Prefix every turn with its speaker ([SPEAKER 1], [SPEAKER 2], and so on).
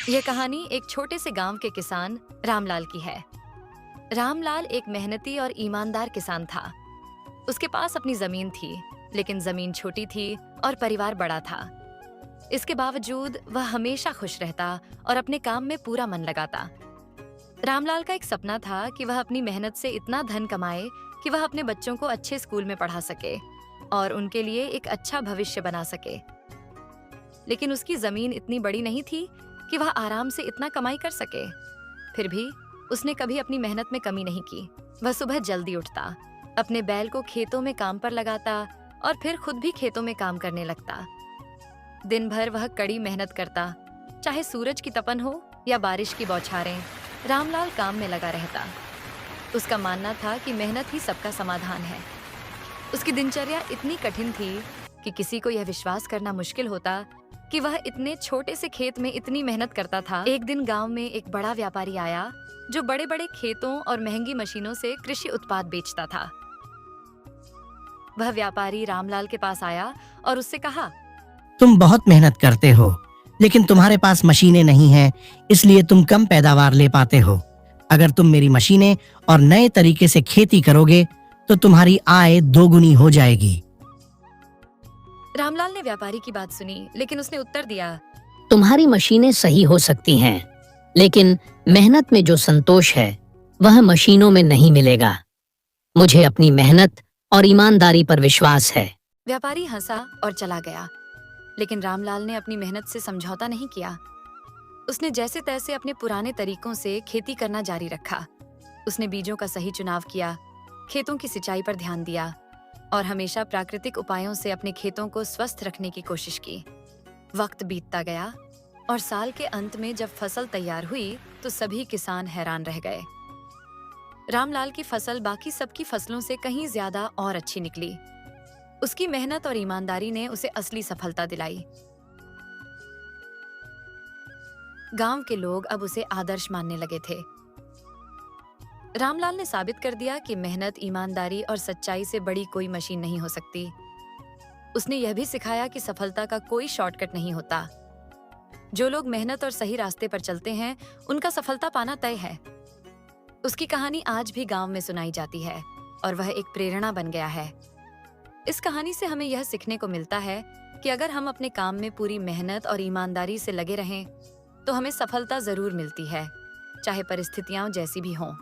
[SPEAKER 1] यह कहानी एक छोटे से गांव के किसान रामलाल की है। रामलाल एक मेहनती और ईमानदार किसान था। उसके पास अपनी जमीन थी, लेकिन जमीन छोटी थी और परिवार बड़ा था। इसके बावजूद वह हमेशा खुश रहता और अपने काम में पूरा मन लगाता। रामलाल का एक सपना था कि वह अपनी मेहनत से इतना धन कमाए कि वह अपने बच्चों को अच्छे स्कूल में पढ़ा सके और उनके लिए एक अच्छा भविष्य बना सके। लेकिन उसकी जमीन इतनी बड़ी नहीं थी कि वह आराम से इतना कमाई कर सके। फिर भी उसने कभी अपनी मेहनत में कमी नहीं की। वह सुबह जल्दी उठता, अपने बैल को खेतों में काम पर लगाता और फिर खुद भी खेतों में काम करने लगता। दिन भर वह कड़ी मेहनत करता, चाहे सूरज की तपन हो या बारिश की बौछारें। रामलाल काम में लगा रहता। उसका मानना था कि मेहनत ही सबका समाधान है। उसकी दिनचर्या इतनी कठिन थी कि किसी को यह विश्वास करना मुश्किल होता कि वह इतने छोटे से खेत में इतनी मेहनत करता था। एक दिन गांव में एक बड़ा व्यापारी आया जो बड़े बड़े खेतों और महंगी मशीनों से कृषि उत्पाद बेचता था। वह व्यापारी रामलाल के पास आया और उससे कहा,
[SPEAKER 2] तुम बहुत मेहनत करते हो, लेकिन तुम्हारे पास मशीनें नहीं हैं, इसलिए तुम कम पैदावार ले पाते हो। अगर तुम मेरी मशीनें और नए तरीके से खेती करोगे तो तुम्हारी आय दोगुनी हो जाएगी।
[SPEAKER 1] रामलाल ने व्यापारी की बात सुनी, लेकिन उसने उत्तर दिया,
[SPEAKER 3] तुम्हारी मशीनें सही हो सकती हैं, लेकिन मेहनत में जो संतोष है वह मशीनों में नहीं मिलेगा। मुझे अपनी मेहनत और ईमानदारी पर विश्वास है।
[SPEAKER 1] व्यापारी हंसा और चला गया। लेकिन रामलाल ने अपनी मेहनत से समझौता नहीं किया। उसने जैसे तैसे अपने पुराने तरीकों से खेती करना जारी रखा। उसने बीजों का सही चुनाव किया, खेतों की सिंचाई पर ध्यान दिया और हमेशा प्राकृतिक उपायों से अपने खेतों को स्वस्थ रखने की कोशिश की। वक्त बीतता गया और साल के अंत में जब फसल तैयार हुई तो सभी किसान हैरान रह गए। रामलाल की फसल बाकी सबकी फसलों से कहीं ज्यादा और अच्छी निकली। उसकी मेहनत और ईमानदारी ने उसे असली सफलता दिलाई। गांव के लोग अब उसे आदर्श मानने लगे थे। रामलाल ने साबित कर दिया कि मेहनत, ईमानदारी और सच्चाई से बड़ी कोई मशीन नहीं हो सकती। उसने यह भी सिखाया कि सफलता का कोई शॉर्टकट नहीं होता। जो लोग मेहनत और सही रास्ते पर चलते हैं, उनका सफलता पाना तय है। उसकी कहानी आज भी गांव में सुनाई जाती है और वह एक प्रेरणा बन गया है। इस कहानी से हमें यह सीखने को मिलता है कि अगर हम अपने काम में पूरी मेहनत और ईमानदारी से लगे रहें, तो हमें सफलता जरूर मिलती है, चाहे परिस्थितियां जैसी भी हों।